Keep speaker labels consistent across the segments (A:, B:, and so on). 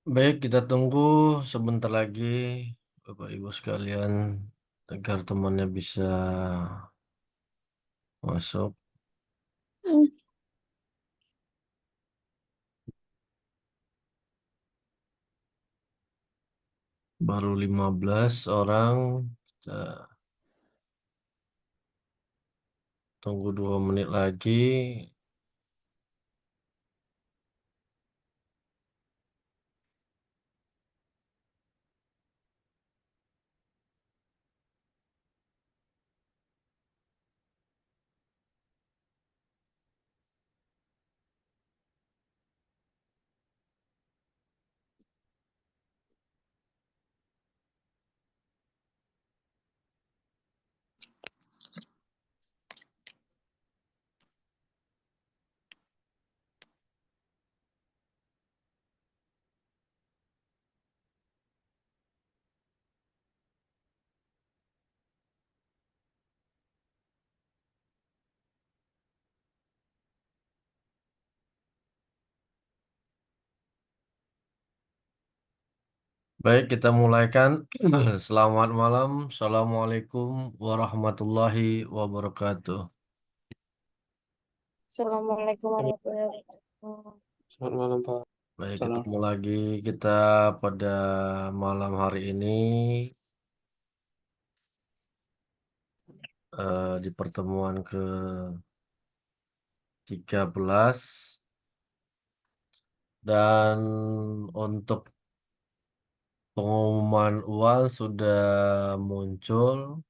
A: Baik, kita tunggu sebentar lagi, Bapak Ibu sekalian, agar temannya bisa masuk. Baru 15 orang. Kita tunggu 2 menit lagi. Baik, kita mulaikan. Selamat malam. Assalamualaikum warahmatullahi wabarakatuh.
B: Assalamualaikum warahmatullahi wabarakatuh.
C: Selamat malam Pak.
A: Baik,
C: Salam.
A: ketemu lagi kita pada malam hari ini di pertemuan ke-13, dan untuk pengumuman uang sudah muncul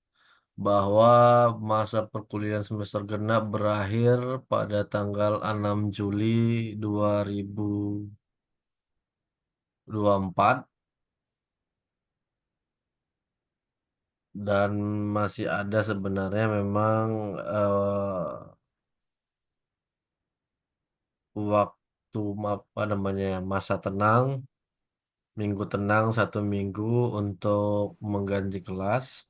A: bahwa masa perkuliahan semester genap berakhir pada tanggal 6 Juli 2024, dan masih ada sebenarnya memang waktu apa namanya ya, masa tenang, minggu tenang 1 minggu untuk mengganti kelas.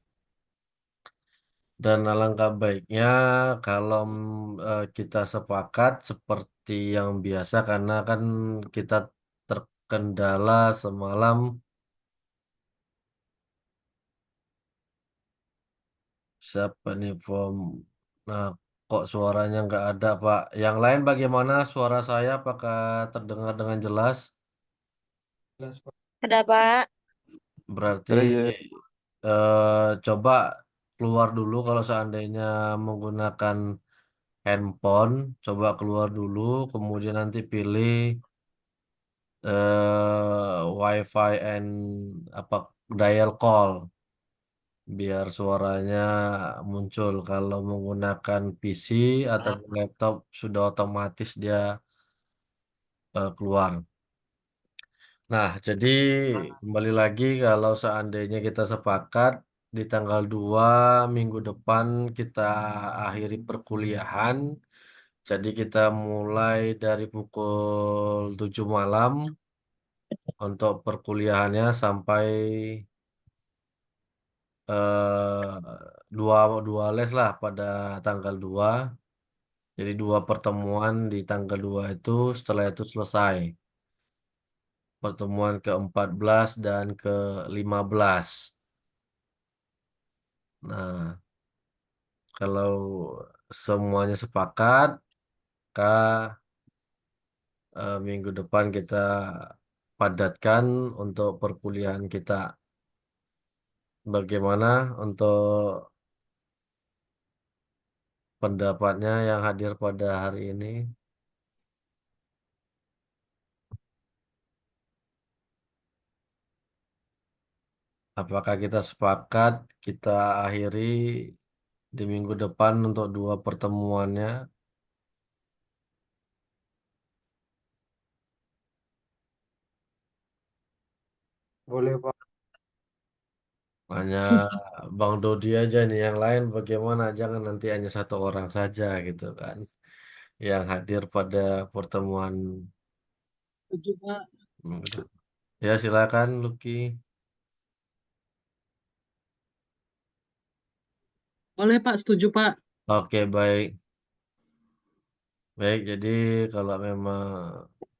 A: Dan alangkah baiknya kalau kita sepakat seperti yang biasa, karena kan kita terkendala semalam. Siapa nih form? Nah, kok suaranya nggak ada, Pak? Yang lain bagaimana suara saya? Apakah terdengar dengan jelas?
C: Jelas, Pak.
B: Ada Pak?
A: Berarti
C: Ya.
A: coba keluar dulu kalau seandainya menggunakan handphone. Coba keluar dulu, kemudian nanti pilih WiFi and apa dial call, biar suaranya muncul. Kalau menggunakan PC atau laptop sudah otomatis dia keluar. Nah, jadi kembali lagi, kalau seandainya kita sepakat di tanggal 2 minggu depan kita akhiri perkuliahan. Jadi kita mulai dari pukul 7 malam untuk perkuliahannya sampai eh, dua dua les lah pada tanggal 2. Jadi dua pertemuan di tanggal 2 itu setelah itu selesai. Pertemuan ke-14 dan ke-15. Nah, kalau semuanya sepakat, maka minggu depan kita padatkan untuk perkuliahan kita. Bagaimana untuk pendapatnya yang hadir pada hari ini? Apakah kita sepakat kita akhiri di minggu depan untuk dua pertemuannya?
C: Boleh, Pak.
A: Hanya Bang Dodi aja nih, yang lain bagaimana? Jangan nanti hanya satu orang saja gitu kan, yang hadir pada pertemuan
D: Setuju, Pak.
A: minggu depan. Ya silakan Lucky.
D: Boleh, Pak. Setuju, Pak.
A: Oke baik. Baik, jadi kalau memang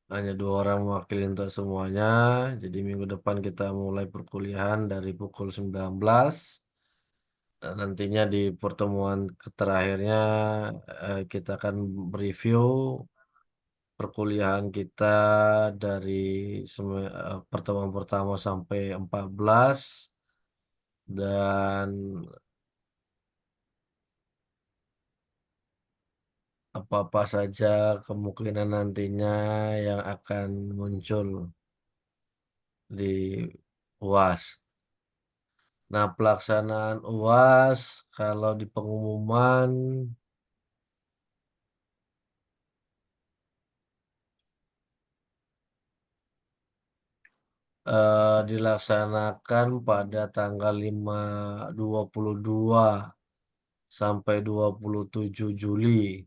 A: hanya dua orang mewakili untuk semuanya, jadi minggu depan kita mulai perkuliahan dari pukul 19. Dan nantinya di pertemuan terakhirnya kita akan review perkuliahan kita dari pertemuan pertama sampai 14 dan apa-apa saja kemungkinan nantinya yang akan muncul di UAS. Nah, pelaksanaan UAS kalau di pengumuman dilaksanakan pada tanggal 22 sampai 27 Juli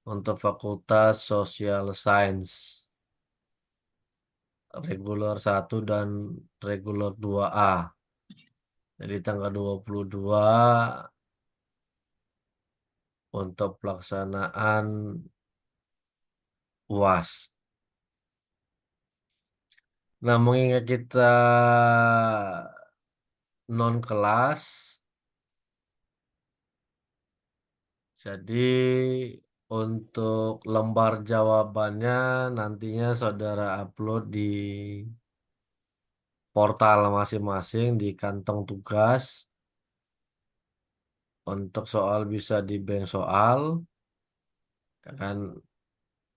A: untuk Fakultas Social Science reguler 1 dan reguler 2A. Jadi tanggal 22 untuk pelaksanaan UAS. Nah, mengingat kita non kelas, jadi untuk lembar jawabannya nantinya saudara upload di portal masing-masing di kantong tugas. Untuk soal bisa di bank soal, ya kan,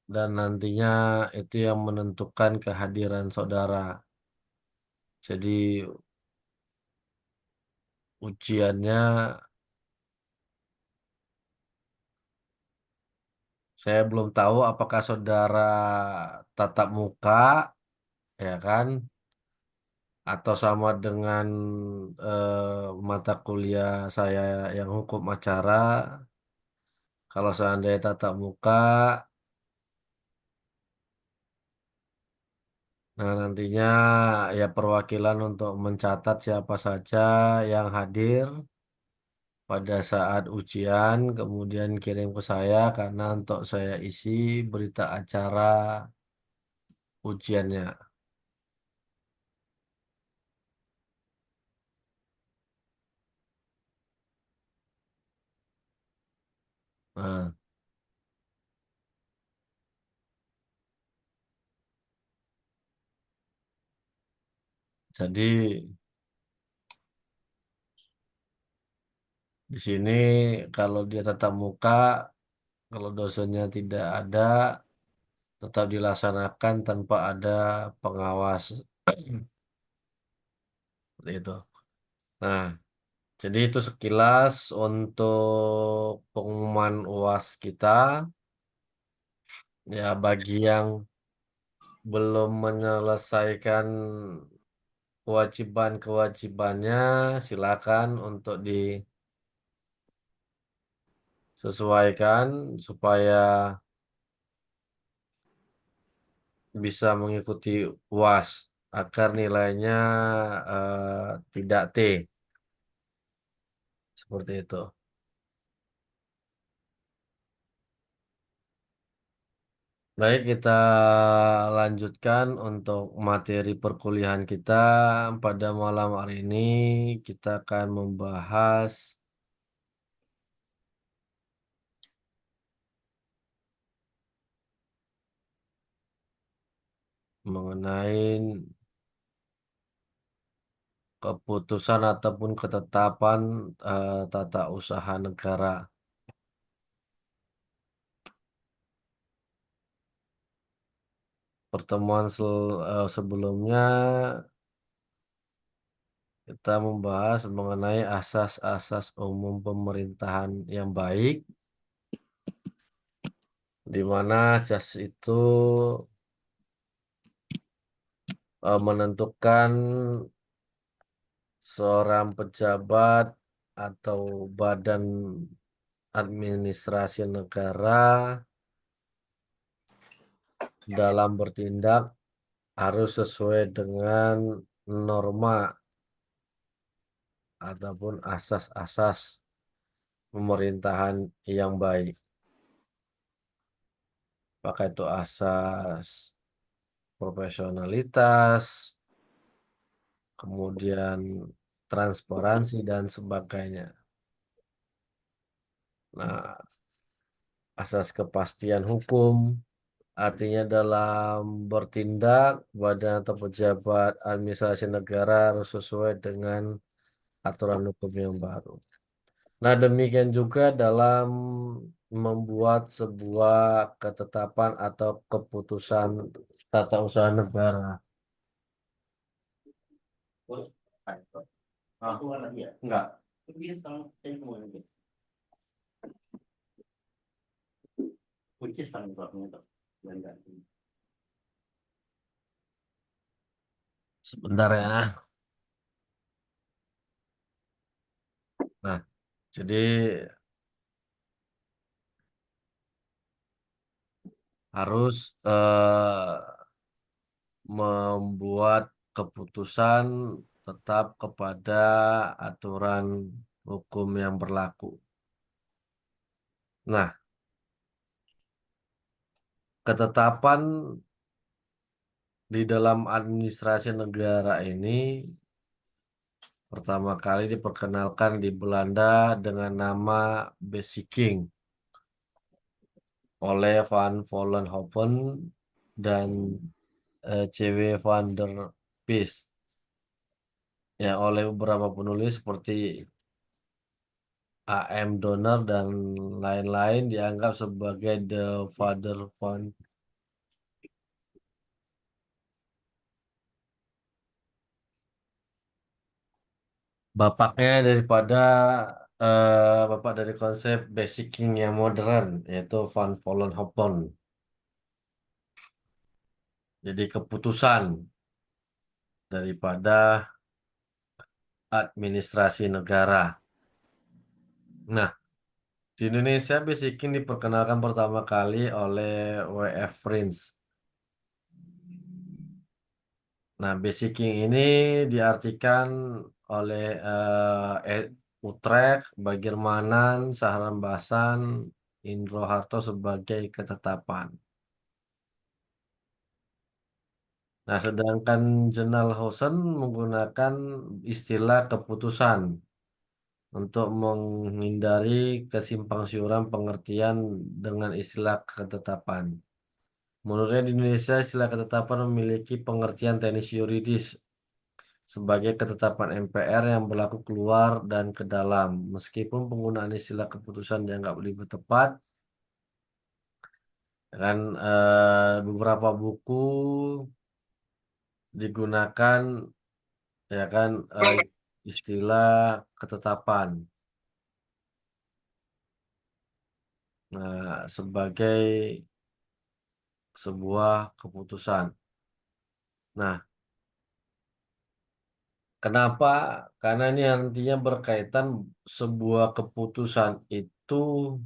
A: dan nantinya itu yang menentukan kehadiran saudara. Jadi ujiannya saya belum tahu apakah saudara tatap muka, ya kan, atau sama dengan mata kuliah saya yang hukum acara. Kalau seandainya tatap muka, nah nantinya ya perwakilan untuk mencatat siapa saja yang hadir pada saat ujian, kemudian kirim ke saya karena untuk saya isi berita acara ujiannya. Nah, jadi di sini kalau dia tatap muka, kalau dosennya tidak ada, tetap dilaksanakan tanpa ada pengawas. Seperti itu. Nah, jadi itu sekilas untuk pengumuman UAS kita. Ya, bagi yang belum menyelesaikan kewajiban-kewajibannya, silakan untuk disesuaikan supaya bisa mengikuti UAS agar nilainya tidak T. Seperti itu. Baik, kita lanjutkan untuk materi perkuliahan kita. Pada malam hari ini kita akan membahas mengenai keputusan ataupun ketetapan tata usaha negara. Pertemuan sebelumnya kita membahas mengenai asas-asas umum pemerintahan yang baik, di mana jas itu menentukan seorang pejabat atau badan administrasi negara dalam bertindak harus sesuai dengan norma ataupun asas-asas pemerintahan yang baik. Apakah itu asas profesionalitas, kemudian transparansi dan sebagainya. Nah, asas kepastian hukum artinya dalam bertindak badan atau pejabat administrasi negara harus sesuai dengan aturan hukum yang baru. Nah, demikian juga dalam membuat sebuah ketetapan atau keputusan tata usaha negara. Enggak. Sebentar ya. Nah, jadi harus membuat keputusan tetap kepada aturan hukum yang berlaku. Nah, ketetapan di dalam administrasi negara ini pertama kali diperkenalkan di Belanda dengan nama Besiking oleh Van Vollenhoven dan C.W. van der Pis. Ya, oleh beberapa penulis seperti A.M. Donner dan lain-lain dianggap sebagai the father van bapaknya daripada bapak dari konsep basicking yang modern, yaitu Van Vollenhoven. Jadi keputusan daripada administrasi negara. Nah, di Indonesia basicking diperkenalkan pertama kali oleh W.F. Prince. Nah, basicking ini diartikan oleh Utrecht, Bagirmanan, Sahrambasan, Indro Harto sebagai ketetapan. Nah, sedangkan Jennelhausen menggunakan istilah keputusan untuk menghindari kesimpangsiuran pengertian dengan istilah ketetapan. Menurutnya di Indonesia istilah ketetapan memiliki pengertian teknis yuridis sebagai ketetapan MPR yang berlaku keluar dan ke dalam. Meskipun penggunaan istilah keputusan dianggap lebih tepat, kan beberapa buku digunakan ya kan istilah ketetapan. Nah, sebagai sebuah keputusan. Nah, kenapa? Karena ini nantinya berkaitan sebuah keputusan itu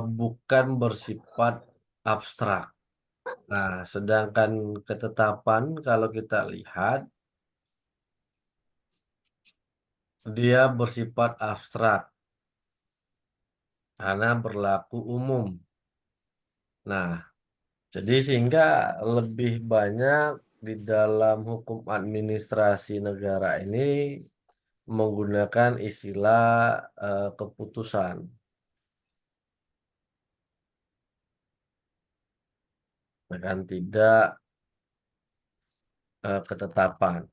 A: bukan bersifat abstrak. Nah, sedangkan ketetapan kalau kita lihat dia bersifat abstrak karena berlaku umum. Nah, jadi sehingga lebih banyak di dalam hukum administrasi negara ini menggunakan istilah keputusan, ya kan tidak ketetapan.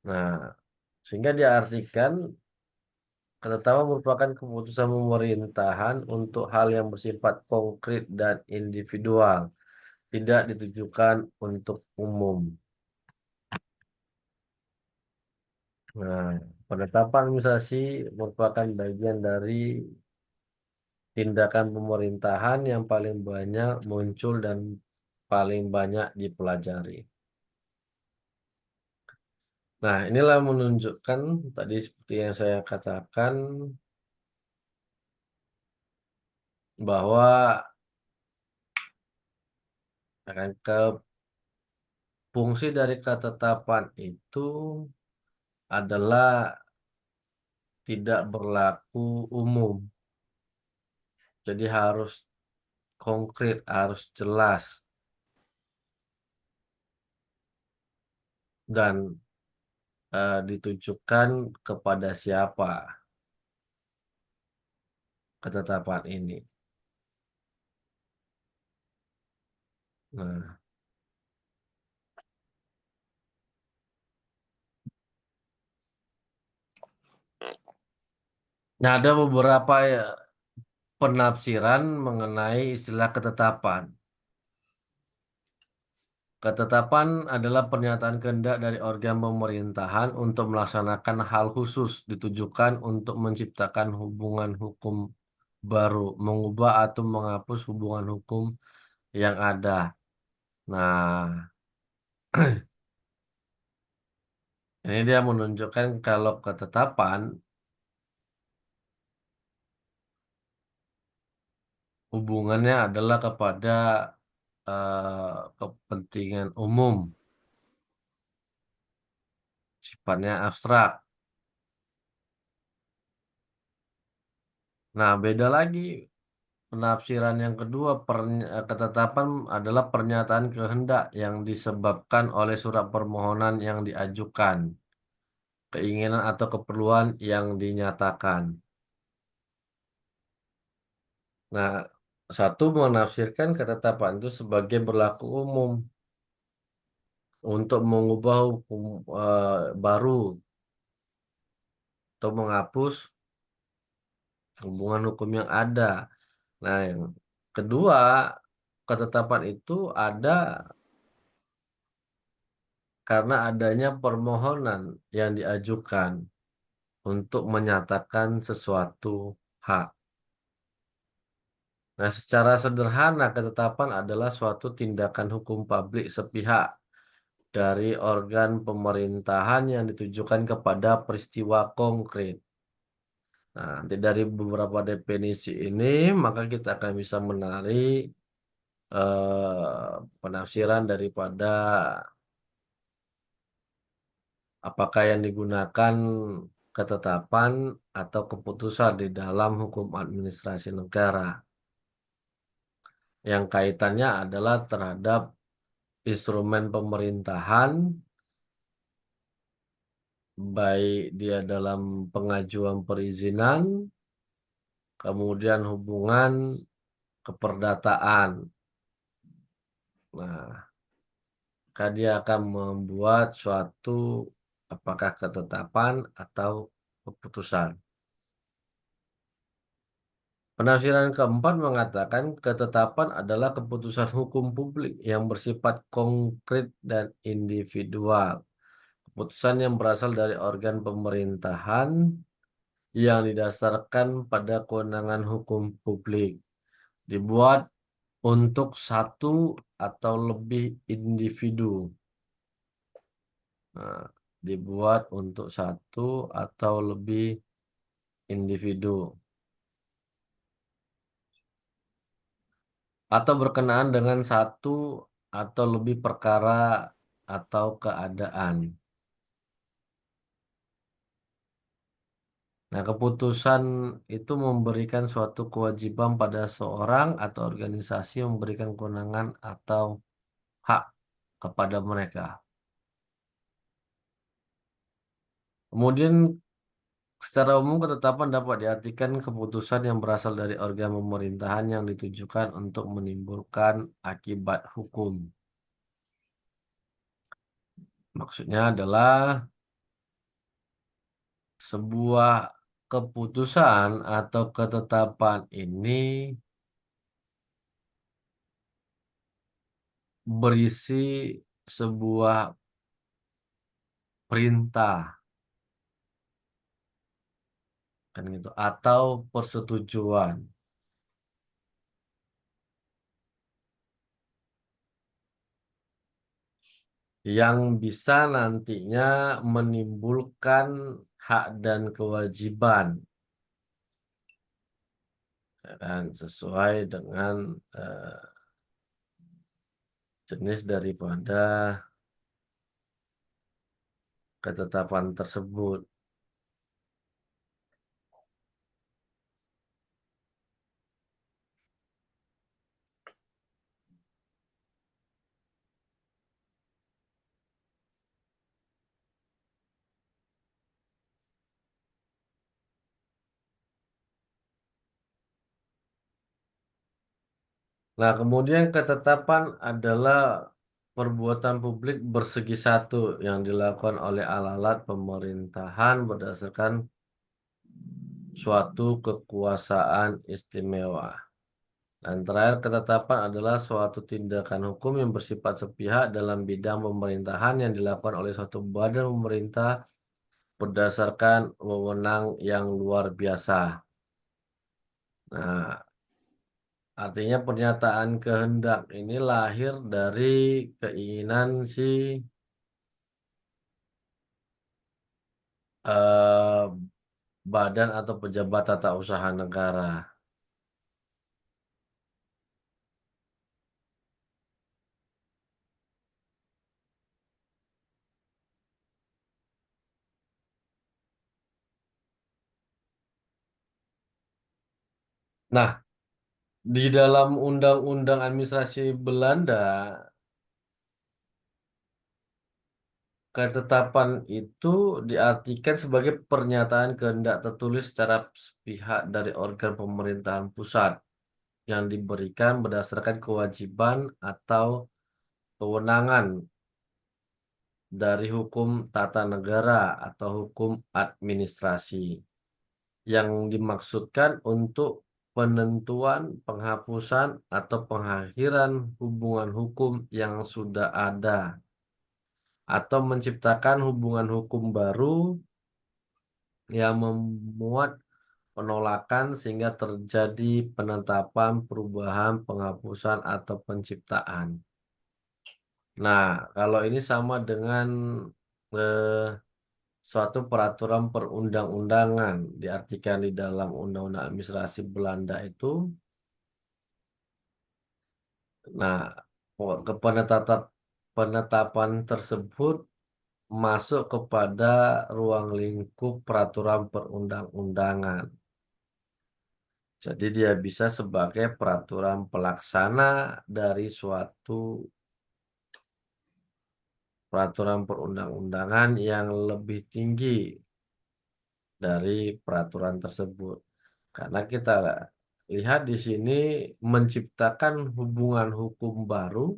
A: Nah, sehingga diartikan ketetapan merupakan keputusan pemerintahan untuk hal yang bersifat konkret dan individual, tidak ditujukan untuk umum. Nah, penetapan administrasi merupakan bagian dari tindakan pemerintahan yang paling banyak muncul dan paling banyak dipelajari. Nah, inilah menunjukkan tadi seperti yang saya katakan bahwa akan ke fungsi dari ketetapan itu adalah tidak berlaku umum. Jadi harus konkret, harus jelas dan ditujukan kepada siapa ketetapan ini. Nah, ada beberapa penafsiran mengenai istilah ketetapan. Ketetapan adalah pernyataan kehendak dari organ pemerintahan untuk melaksanakan hal khusus ditujukan untuk menciptakan hubungan hukum baru, mengubah atau menghapus hubungan hukum yang ada. Nah, ini dia menunjukkan kalau ketetapan hubungannya adalah kepada kepentingan umum, sifatnya abstrak. Nah, beda lagi penafsiran yang kedua, ketetapan adalah pernyataan kehendak yang disebabkan oleh surat permohonan yang diajukan, keinginan atau keperluan yang dinyatakan. Nah, satu menafsirkan ketetapan itu sebagai berlaku umum untuk mengubah hukum baru atau menghapus hubungan hukum yang ada. Nah, yang kedua, ketetapan itu ada karena adanya permohonan yang diajukan untuk menyatakan sesuatu hak. Nah, secara sederhana, ketetapan adalah suatu tindakan hukum publik sepihak dari organ pemerintahan yang ditujukan kepada peristiwa konkret. Nah, nanti dari beberapa definisi ini, maka kita akan bisa menarik penafsiran daripada apakah yang digunakan ketetapan atau keputusan di dalam hukum administrasi negara. Yang kaitannya adalah terhadap instrumen pemerintahan, baik dia dalam pengajuan perizinan, kemudian hubungan keperdataan. Nah, maka dia akan membuat suatu apakah ketetapan atau keputusan. Penafsiran keempat mengatakan ketetapan adalah keputusan hukum publik yang bersifat konkret dan individual. Keputusan yang berasal dari organ pemerintahan yang didasarkan pada kewenangan hukum publik. Dibuat untuk satu atau lebih individu. Nah, dibuat untuk satu atau lebih individu. Atau berkenaan dengan satu atau lebih perkara atau keadaan. Nah, keputusan itu memberikan suatu kewajiban pada seorang atau organisasi memberikan kewenangan atau hak kepada mereka. Kemudian secara umum ketetapan dapat diartikan keputusan yang berasal dari organ pemerintahan yang ditujukan untuk menimbulkan akibat hukum. Maksudnya adalah sebuah keputusan atau ketetapan ini berisi sebuah perintah kan gitu atau persetujuan yang bisa nantinya menimbulkan hak dan kewajiban ya kan sesuai dengan jenis daripada ketetapan tersebut. Nah, kemudian ketetapan adalah perbuatan publik bersegi satu yang dilakukan oleh alat-alat pemerintahan berdasarkan suatu kekuasaan istimewa. Dan terakhir, ketetapan adalah suatu tindakan hukum yang bersifat sepihak dalam bidang pemerintahan yang dilakukan oleh suatu badan pemerintah berdasarkan wewenang yang luar biasa. Nah, artinya pernyataan kehendak ini lahir dari keinginan si eh, badan atau pejabat tata usaha negara. Nah, di dalam Undang-Undang Administrasi Belanda, ketetapan itu diartikan sebagai pernyataan kehendak tertulis secara sepihak dari organ pemerintahan pusat yang diberikan berdasarkan kewajiban atau kewenangan dari hukum tata negara atau hukum administrasi yang dimaksudkan untuk penentuan, penghapusan, atau pengakhiran hubungan hukum yang sudah ada atau menciptakan hubungan hukum baru yang memuat penolakan sehingga terjadi penetapan, perubahan, penghapusan, atau penciptaan. Nah, kalau ini sama dengan eh, suatu peraturan perundang-undangan diartikan di dalam Undang-Undang Administrasi Belanda itu. Nah, penetapan tersebut masuk kepada ruang lingkup peraturan perundang-undangan. Jadi dia bisa sebagai peraturan pelaksana dari suatu peraturan perundang-undangan yang lebih tinggi dari peraturan tersebut. Karena kita lihat di sini menciptakan hubungan hukum baru,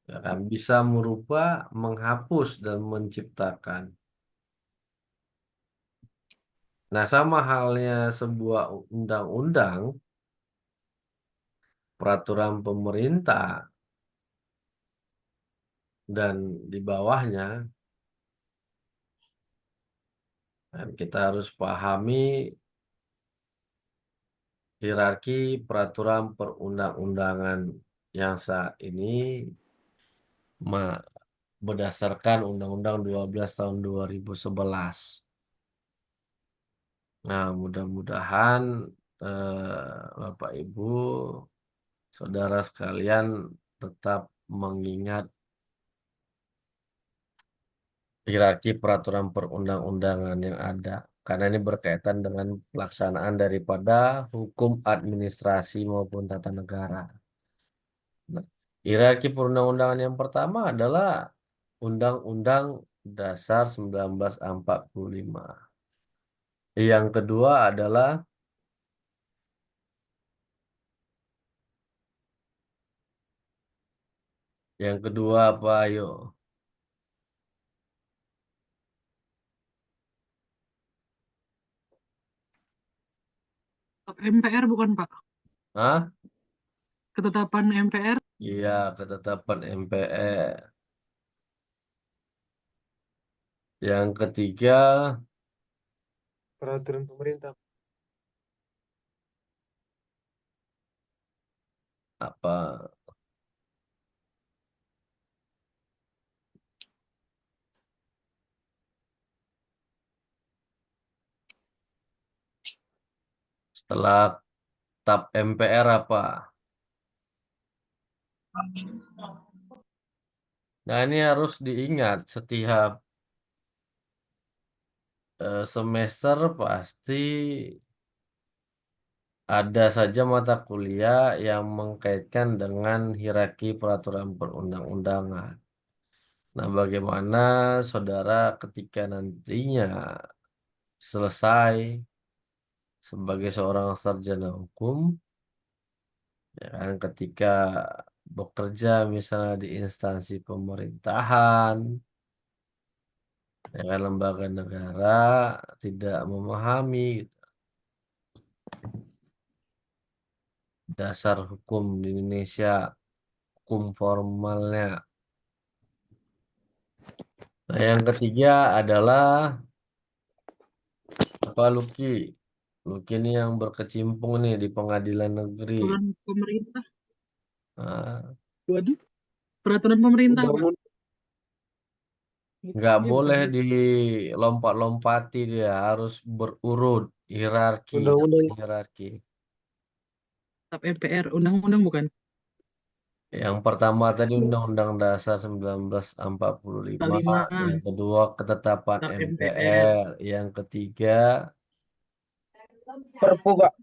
A: ya kan, bisa merubah, menghapus, dan menciptakan. Nah, sama halnya sebuah undang-undang, peraturan pemerintah, dan di bawahnya, dan kita harus pahami hierarki peraturan perundang-undangan yang saat ini berdasarkan Undang-Undang 12 tahun 2011. Nah, mudah-mudahan Bapak Ibu, saudara sekalian tetap mengingat hierarki peraturan perundang-undangan yang ada. karena ini berkaitan dengan pelaksanaan daripada hukum administrasi maupun tata negara. Nah, hierarki perundang-undangan yang pertama adalah Undang-Undang Dasar 1945. Yang kedua adalah apa, ayo?
D: MPR bukan Pak?
A: Hah?
D: Ketetapan MPR.
A: Iya, ketetapan MPR. Yang ketiga
C: Peraturan pemerintah.
A: apa? Setelah TAP MPR apa? Nah, ini harus diingat setiap semester pasti ada saja mata kuliah yang mengkaitkan dengan hierarki peraturan perundang-undangan. Nah, bagaimana saudara ketika nantinya selesai sebagai seorang sarjana hukum, ya kan, ketika bekerja misalnya di instansi pemerintahan, ya kan, lembaga negara, tidak memahami dasar hukum di Indonesia, hukum formalnya. Nah, yang ketiga adalah apa, Luki? Luki ini yang berkecimpung nih di pengadilan negeri.
D: Peraturan pemerintah.
A: Nah,
D: Waduh. Peraturan pemerintah Pak.
C: Undang-undang
A: nggak
D: Dia
A: boleh
D: bukan.
A: dilompat-lompati, dia harus berurut hierarki,
C: undang-undang
A: hierarki.
D: TAP MPR. Undang-undang bukan?
A: Yang pertama tadi Undang-Undang Dasar 1945,
D: 45.
A: yang kedua ketetapan
D: TAP MPR.
A: MPR, yang ketiga
E: Perpu, Pak.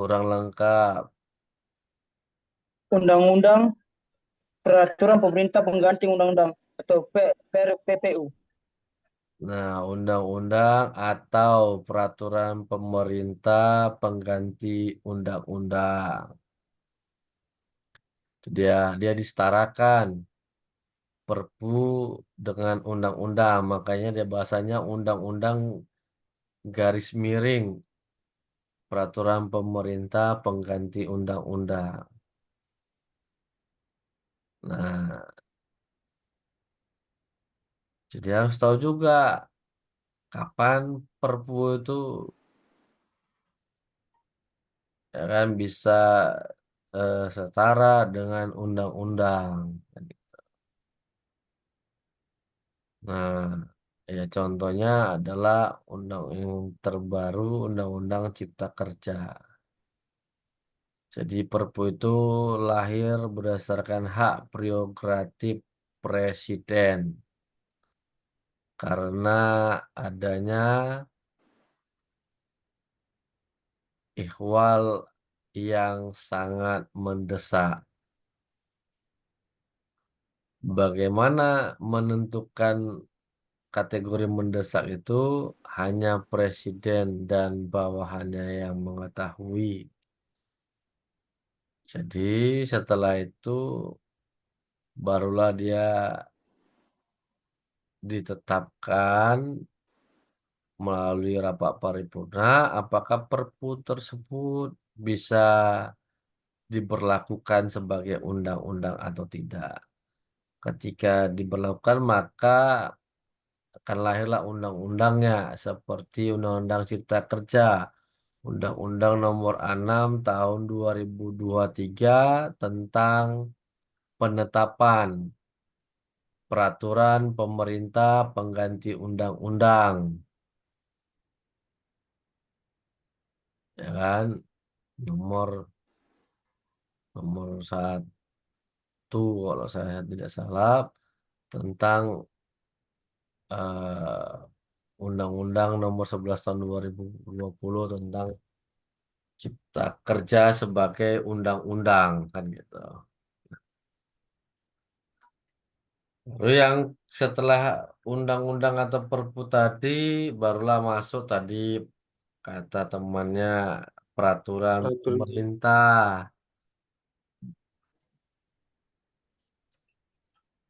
A: kurang lengkap.
E: Undang-undang Peraturan Pemerintah Pengganti Undang-Undang atau PPU.
A: Nah, undang-undang atau peraturan pemerintah pengganti undang-undang. Dia disetarakan Perpu dengan undang-undang, makanya dia bahasanya undang-undang garis miring peraturan pemerintah pengganti undang-undang. Nah, jadi harus tahu juga kapan Perpu itu, ya kan, bisa setara dengan undang-undang. Nah, ya contohnya adalah undang yang terbaru, Undang-Undang Cipta Kerja. Jadi Perpu itu lahir berdasarkan hak prerogatif presiden karena adanya ihwal yang sangat mendesak. Bagaimana menentukan kategori mendesak itu hanya presiden dan bawahannya yang mengetahui. Jadi setelah itu barulah dia ditetapkan melalui rapat paripurna apakah Perpu tersebut bisa diberlakukan sebagai undang-undang atau tidak. Ketika diberlakukan maka akan lahirlah undang-undangnya seperti Undang-Undang Cipta Kerja, Undang-Undang Nomor 6 Tahun 2023 tentang penetapan peraturan pemerintah pengganti undang-undang, ya kan, nomor nomor 1 kalau saya tidak salah, tentang eh, Undang-Undang Nomor 11 Tahun 2020 tentang Cipta Kerja sebagai undang-undang kan gitu. Lalu yang setelah undang-undang atau perpu tadi barulah masuk tadi kata temannya peraturan
C: Peraturan
A: pemerintah.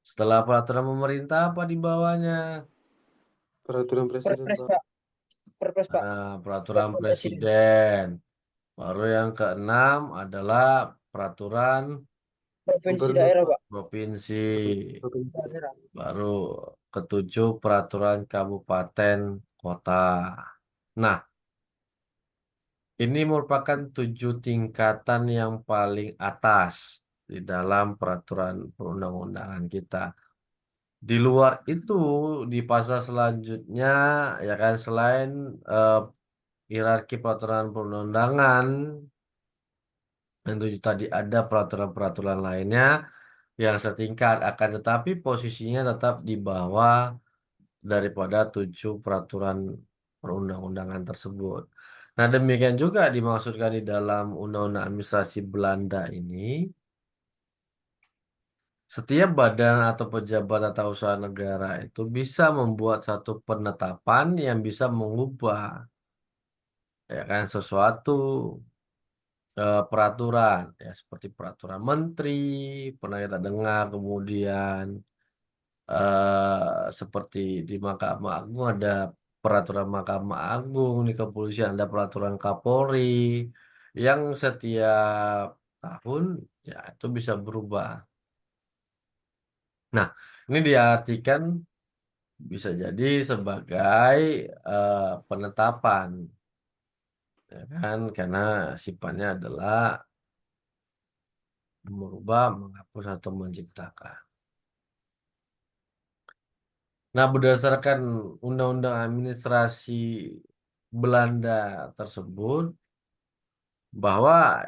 A: Setelah peraturan pemerintah apa di bawahnya?
C: peraturan presiden,
E: Perpres
C: Pak.
E: Pak, Perpres Pak,
A: Peraturan
E: Peraturan Presiden.
A: presiden. Baru yang keenam adalah peraturan
E: Provinsi
C: Gubernur,
E: daerah
C: Pak.
E: Pak,
A: provinsi.
C: Provinsi.
E: daerah.
A: Baru ketujuh peraturan kabupaten kota. Nah, ini merupakan 7 tingkatan yang paling atas di dalam peraturan perundang-undangan kita. Di luar itu, di pasal selanjutnya, ya kan, selain eh, hierarki peraturan perundang-undangan, yang 7 tadi ada peraturan-peraturan lainnya yang setingkat, akan tetapi posisinya tetap di bawah daripada 7 peraturan perundang-undangan tersebut. Nah, demikian juga dimaksudkan di dalam Undang-Undang Administrasi Belanda ini, setiap badan atau pejabat atau usaha negara itu bisa membuat satu penetapan yang bisa mengubah, ya kan, sesuatu peraturan, ya seperti peraturan menteri, pernah kita dengar, kemudian seperti di Mahkamah Agung ada peraturan Mahkamah Agung, di kepolisian ada peraturan Kapolri yang setiap tahun ya itu bisa berubah. Nah, ini diartikan bisa jadi sebagai penetapan, ya kan, karena sifatnya adalah merubah, menghapus atau menciptakan. Nah, berdasarkan Undang-Undang Administrasi Belanda tersebut, bahwa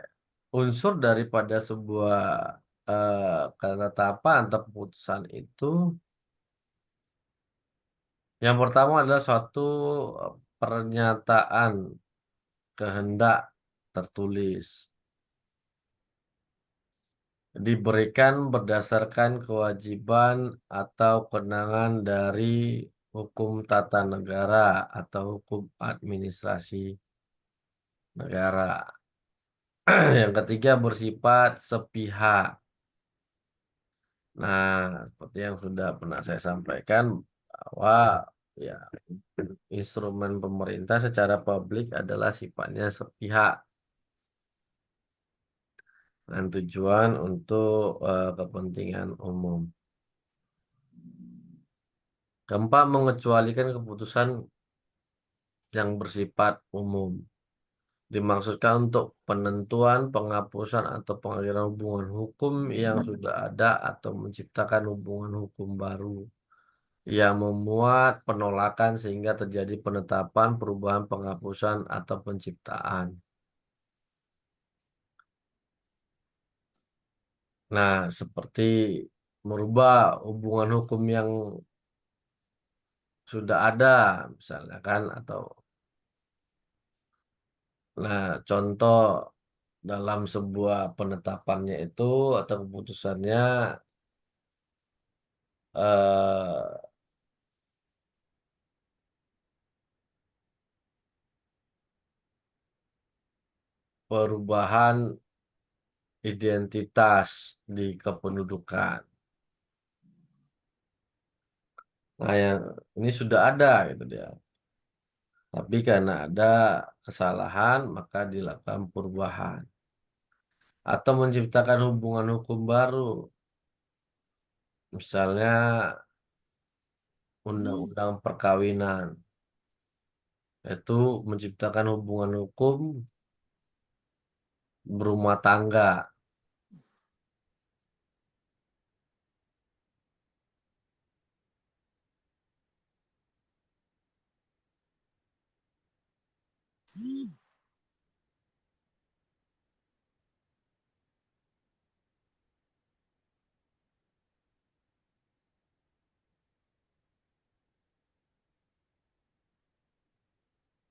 A: unsur daripada sebuah ketetapan atau keputusan itu, yang pertama adalah suatu pernyataan kehendak tertulis, diberikan berdasarkan kewajiban atau kewenangan dari hukum tata negara atau hukum administrasi negara. Yang ketiga bersifat sepihak. Nah, seperti yang sudah pernah saya sampaikan bahwa ya instrumen pemerintah secara publik adalah sifatnya sepihak dengan tujuan untuk kepentingan umum. Keempat, mengecualikan keputusan yang bersifat umum. Dimaksudkan untuk penentuan, penghapusan, atau pengaliran hubungan hukum yang sudah ada atau menciptakan hubungan hukum baru yang memuat penolakan sehingga terjadi penetapan, perubahan, penghapusan, atau penciptaan. Nah, seperti merubah hubungan hukum yang sudah ada, misalnya kan, atau nah contoh dalam sebuah penetapannya itu atau keputusannya eh, perubahan identitas di kependudukan. Nah, yang ini sudah ada gitu dia. Tapi karena ada kesalahan, maka dilakukan perubahan. Atau menciptakan hubungan hukum baru. Misalnya undang-undang perkawinan. Itu menciptakan hubungan hukum berumah tangga.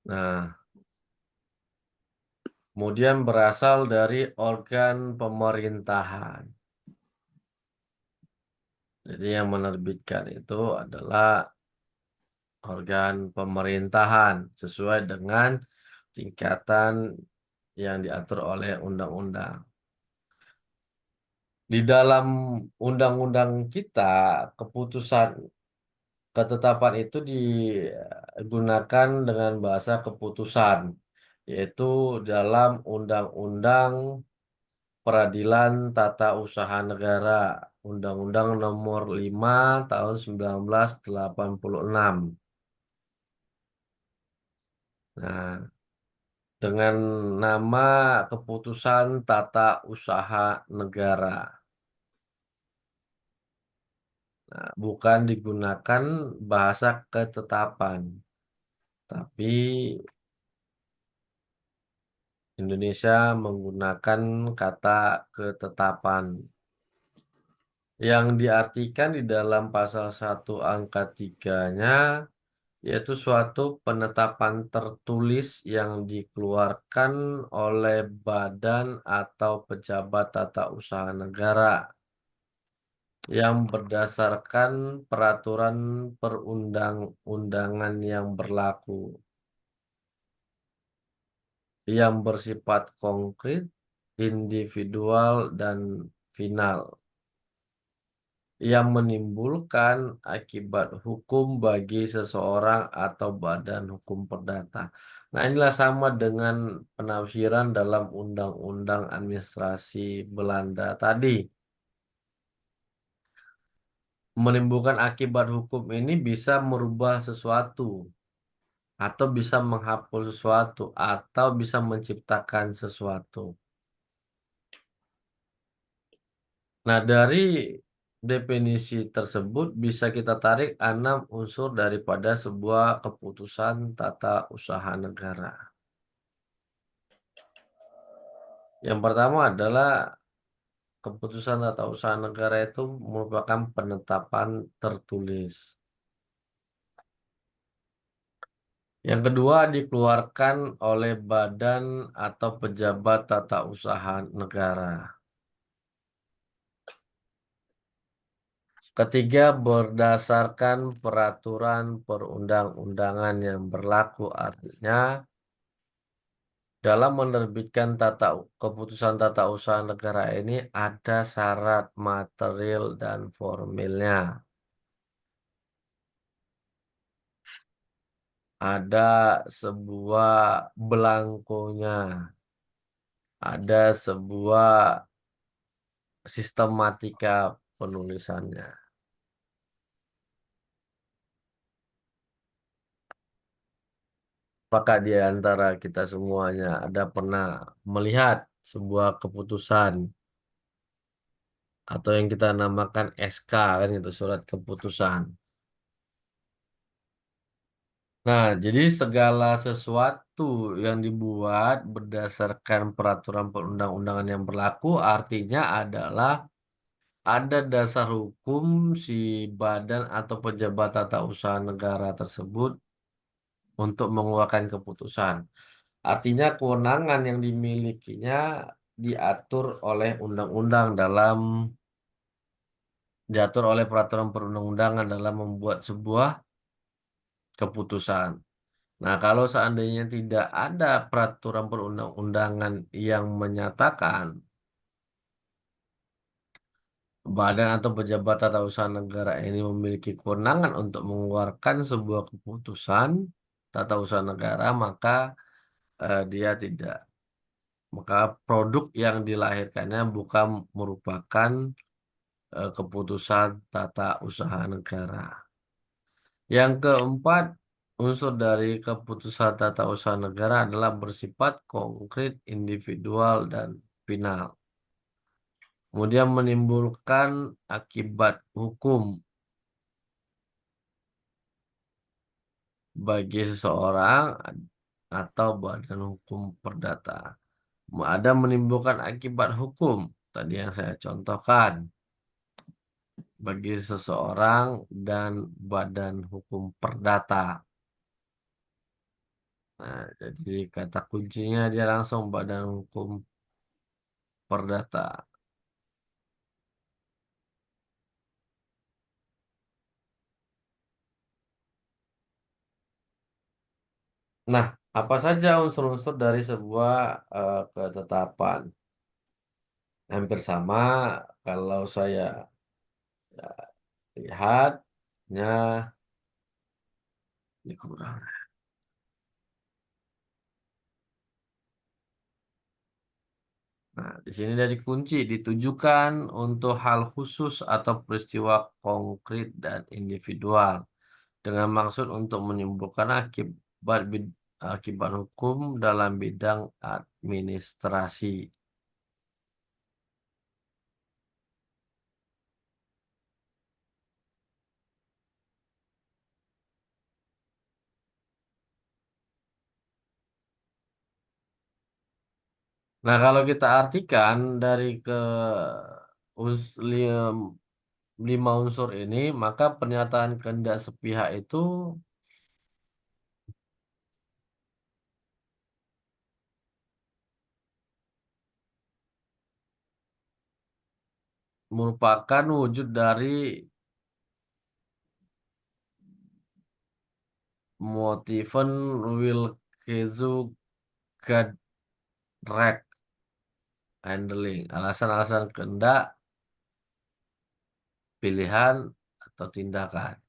A: Nah, kemudian berasal dari organ pemerintahan. Jadi yang menerbitkan itu adalah organ pemerintahan sesuai dengan tingkatan yang diatur oleh undang-undang. Di dalam undang-undang kita, keputusan ketetapan itu digunakan dengan bahasa keputusan, yaitu dalam Undang-Undang Peradilan Tata Usaha Negara, Undang-Undang Nomor 5 Tahun 1986. Nah, dengan nama Keputusan Tata Usaha Negara. Nah, bukan digunakan bahasa ketetapan, tapi Indonesia menggunakan kata ketetapan yang diartikan di dalam pasal 1 angka 3-nya, yaitu suatu penetapan tertulis yang dikeluarkan oleh badan atau pejabat tata usaha negara yang berdasarkan peraturan perundang-undangan yang berlaku, yang bersifat konkret, individual, dan final, yang menimbulkan akibat hukum bagi seseorang atau badan hukum perdata. Nah, inilah sama dengan penafsiran dalam Undang-Undang Administrasi Belanda tadi. Menimbulkan akibat hukum ini bisa merubah sesuatu, atau bisa menghapus sesuatu, atau bisa menciptakan sesuatu. Nah, dari definisi tersebut bisa kita tarik 6 unsur daripada sebuah keputusan tata usaha negara. Yang pertama adalah keputusan tata usaha negara itu merupakan penetapan tertulis. Yang kedua, dikeluarkan oleh badan atau pejabat tata usaha negara. Ketiga, berdasarkan peraturan perundang-undangan yang berlaku, artinya dalam menerbitkan keputusan tata usaha negara ini ada syarat material dan formilnya. Ada sebuah belangkonya. Ada sebuah sistematika penulisannya. Apakah di antara kita semuanya ada pernah melihat sebuah keputusan atau yang kita namakan SK, kan itu, surat keputusan. Nah, jadi segala sesuatu yang dibuat berdasarkan peraturan perundang-undangan yang berlaku artinya adalah ada dasar hukum si badan atau pejabat tata usaha negara tersebut untuk mengeluarkan keputusan. Artinya kewenangan yang dimilikinya diatur oleh diatur oleh peraturan perundang-undangan dalam membuat sebuah keputusan. Nah, kalau seandainya tidak ada peraturan perundang-undangan yang menyatakan badan atau pejabat tata usaha negara ini memiliki kewenangan untuk mengeluarkan sebuah keputusan tata usaha negara, maka produk yang dilahirkannya bukan merupakan keputusan tata usaha negara. Yang keempat, unsur dari keputusan tata usaha negara adalah bersifat konkret, individual, dan final. Kemudian menimbulkan akibat hukum bagi seseorang atau badan hukum perdata. Ada menimbulkan akibat hukum, tadi yang saya contohkan, bagi seseorang dan badan hukum perdata. Nah, jadi kata kuncinya dia langsung Badan Hukum Perdata. Nah, apa saja unsur-unsur dari sebuah ketetapan? Hampir sama kalau saya lihatnya dikurang. Nah, di sini dari kunci ditujukan untuk hal khusus atau peristiwa konkret dan individual dengan maksud untuk menimbulkan akibat hukum dalam bidang administrasi. Nah, kalau kita artikan dari uns- lim- 5 unsur ini, maka pernyataan kehendak sepihak itu merupakan wujud dari motiven Wilkezu Gadrek handling, alasan-alasan kehendak, pilihan, atau tindakan.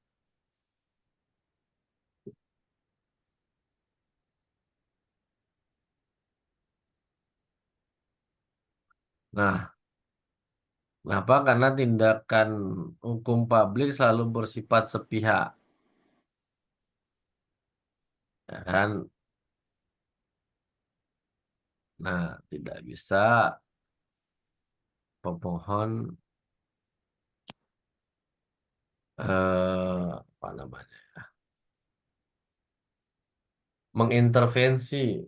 A: Nah, kenapa? Karena tindakan hukum publik selalu bersifat sepihak. Ya kan? Nah, tidak bisa pemohon apa namanya? Mengintervensi,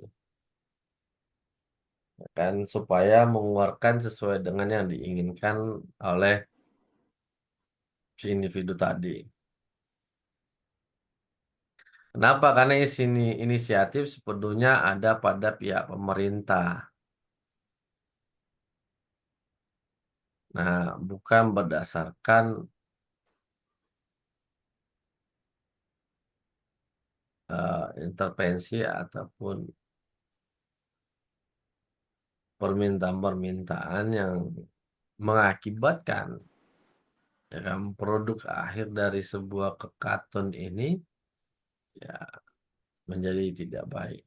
A: ya kan, supaya mengeluarkan sesuai dengan yang diinginkan oleh si individu tadi. Kenapa? Karena inisiatif sepenuhnya ada pada pihak pemerintah. Nah, bukan berdasarkan intervensi ataupun permintaan-permintaan yang mengakibatkan, ya kan, produk akhir dari sebuah kekatun ini ya menjadi tidak baik.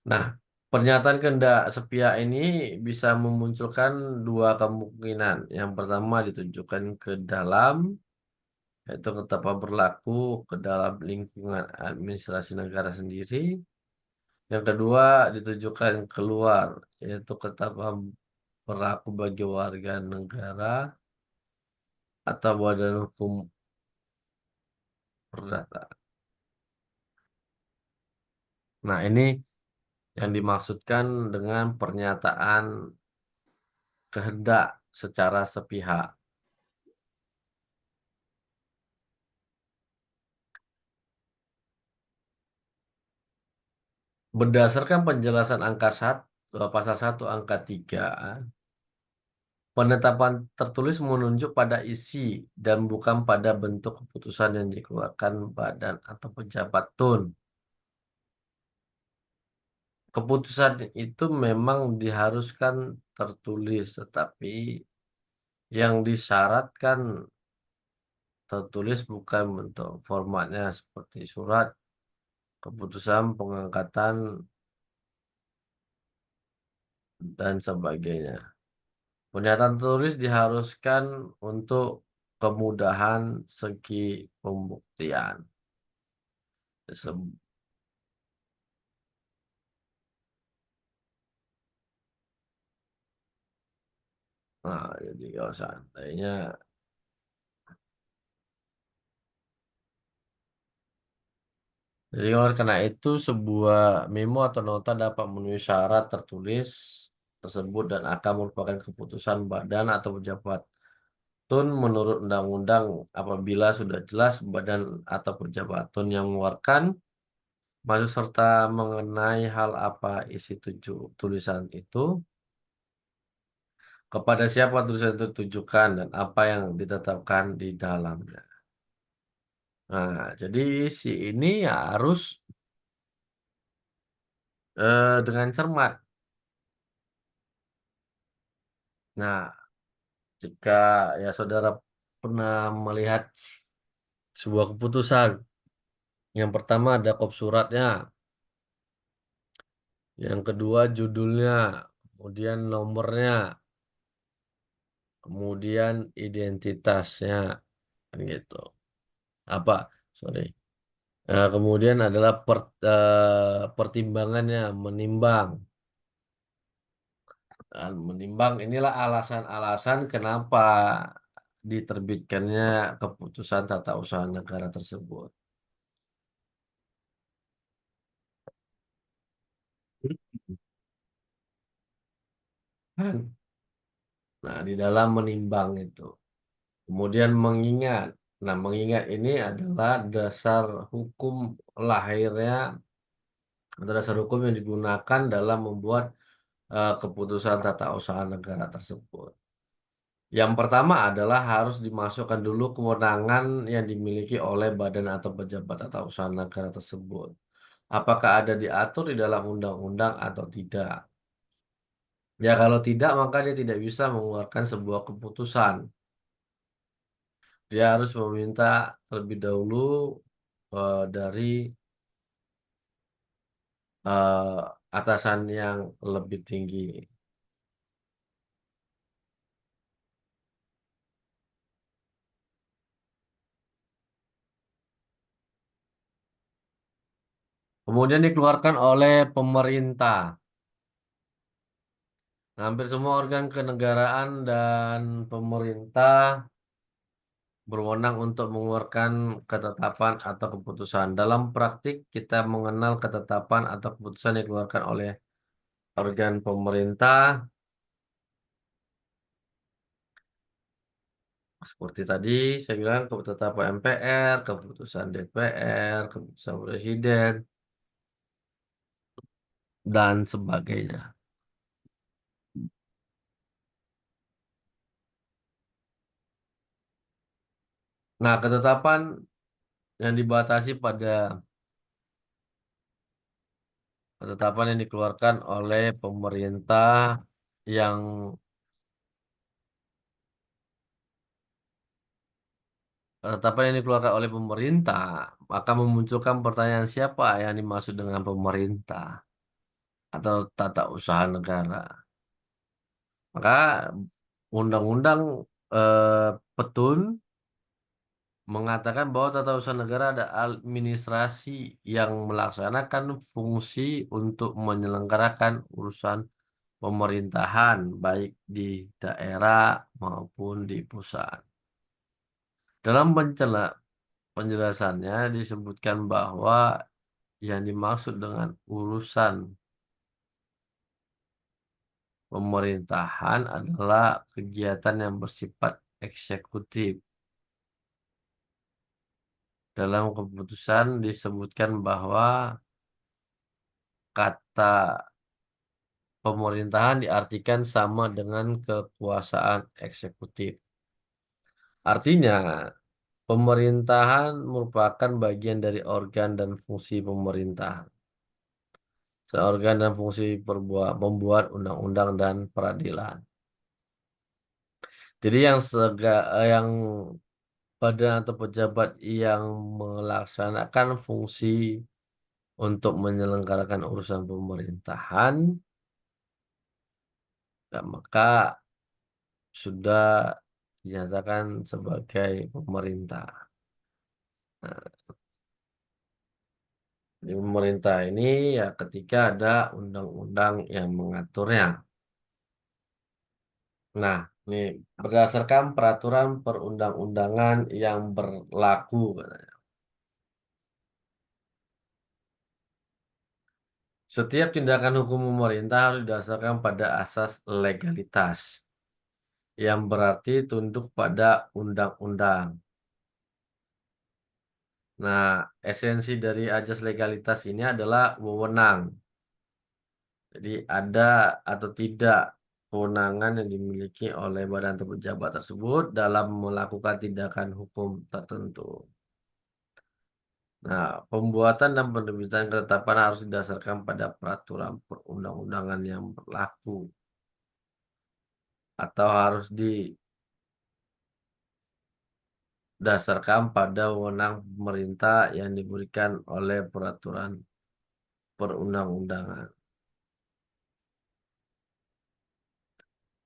A: Nah, pernyataan kehendak sepihak ini bisa memunculkan dua kemungkinan. Yang pertama ditujukan ke dalam, yaitu ketetapan berlaku ke dalam lingkungan administrasi negara sendiri. Yang kedua ditujukan keluar, yaitu ketetapan berlaku bagi warga negara atau badan hukum perdata. Nah, ini yang dimaksudkan dengan pernyataan kehendak secara sepihak. Berdasarkan penjelasan pasal 1 angka 3, penetapan tertulis menunjuk pada isi dan bukan pada bentuk keputusan yang dikeluarkan badan atau pejabat tun. Keputusan itu memang diharuskan tertulis, tetapi yang disyaratkan tertulis bukan bentuk formatnya seperti surat keputusan pengangkatan dan sebagainya. Pernyataan tertulis diharuskan untuk kemudahan segi pembuktian. Nah, jadi kalau seandainya karena itu sebuah memo atau nota dapat memenuhi syarat tertulis tersebut dan akan merupakan keputusan badan atau pejabat tun menurut undang-undang apabila sudah jelas badan atau pejabat tun yang mengeluarkan maksud serta mengenai hal apa isi tulisan itu, kepada siapa tulisan itu ditujukan, dan apa yang ditetapkan di dalamnya. Nah, jadi si ini ya harus dengan cermat. Nah, jika ya saudara pernah melihat sebuah keputusan, yang pertama ada kop suratnya, yang kedua judulnya, kemudian nomornya, kemudian identitasnya, kan gitu. Apa? Sorry. Kemudian adalah pertimbangannya, menimbang. Dan menimbang inilah alasan-alasan kenapa diterbitkannya keputusan tata usaha negara tersebut. Kan? Nah, di dalam menimbang itu. Kemudian mengingat. Nah, mengingat ini adalah dasar hukum lahirnya, atau dasar hukum yang digunakan dalam membuat keputusan tata usaha negara tersebut. Yang pertama adalah harus dimasukkan dulu kewenangan yang dimiliki oleh badan atau pejabat tata usaha negara tersebut. Apakah ada diatur di dalam undang-undang atau tidak? Ya, kalau tidak, maka dia tidak bisa mengeluarkan sebuah keputusan. Dia harus meminta terlebih dahulu dari eh, atasan yang lebih tinggi. Kemudian dikeluarkan oleh pemerintah. Hampir semua organ kenegaraan dan pemerintah berwenang untuk mengeluarkan ketetapan atau keputusan. Dalam praktik, kita mengenal ketetapan atau keputusan yang dikeluarkan oleh organ pemerintah, seperti tadi saya bilang ketetapan MPR, keputusan DPR, keputusan Presiden, dan sebagainya. Nah, ketetapan yang dibatasi pada ketetapan yang dikeluarkan oleh pemerintah yang ketetapan yang dikeluarkan oleh pemerintah, maka memunculkan pertanyaan siapa yang dimaksud dengan pemerintah atau tata usaha negara. Maka undang-undang Petun mengatakan bahwa tata usaha negara ada administrasi yang melaksanakan fungsi untuk menyelenggarakan urusan pemerintahan baik di daerah maupun di pusat. Dalam penjelasannya disebutkan bahwa yang dimaksud dengan urusan pemerintahan adalah kegiatan yang bersifat eksekutif. Dalam keputusan disebutkan bahwa kata pemerintahan diartikan sama dengan kekuasaan eksekutif. Artinya, pemerintahan merupakan bagian dari organ dan fungsi pemerintahan. Seorgan dan fungsi pembuat undang-undang dan peradilan. Jadi yang badan atau pejabat yang melaksanakan fungsi untuk menyelenggarakan urusan pemerintahan, ya, maka sudah dinyatakan sebagai pemerintah. Nah, di pemerintah ini ya ketika ada undang-undang yang mengaturnya. Nah, ini berdasarkan peraturan perundang-undangan yang berlaku, katanya. Setiap tindakan hukum pemerintah harus didasarkan pada asas legalitas, yang berarti tunduk pada undang-undang. Nah, esensi dari ajas legalitas ini adalah wewenang. Jadi ada atau tidak kewenangan yang dimiliki oleh badan atau pejabat tersebut dalam melakukan tindakan hukum tertentu. Nah, pembuatan dan penerbitan ketetapan harus didasarkan pada peraturan perundang-undangan yang berlaku atau harus didasarkan pada wewenang pemerintah yang diberikan oleh peraturan perundang-undangan.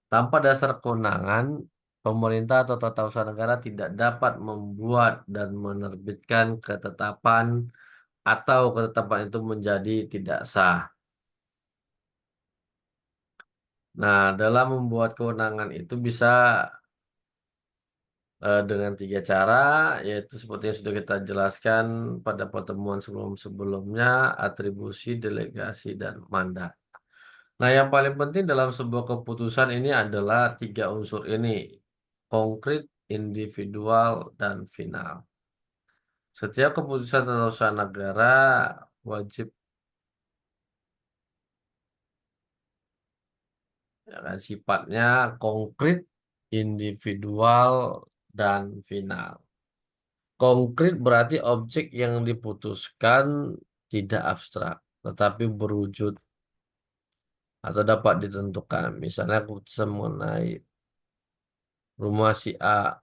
A: Tanpa dasar kewenangan, pemerintah atau tata usaha negara tidak dapat membuat dan menerbitkan ketetapan atau ketetapan itu menjadi tidak sah. Nah, dalam membuat kewenangan itu bisa dengan 3 cara, yaitu seperti yang sudah kita jelaskan pada pertemuan sebelum-sebelumnya, atribusi, delegasi, dan mandat. Nah, yang paling penting dalam sebuah keputusan ini adalah 3 unsur ini, konkret, individual, dan final. Setiap keputusan tata usaha negara wajib ya kan, sifatnya konkret, individual, dan final. Konkret berarti objek yang diputuskan tidak abstrak, tetapi berwujud atau dapat ditentukan. Misalnya keputusan mengenai rumah si A,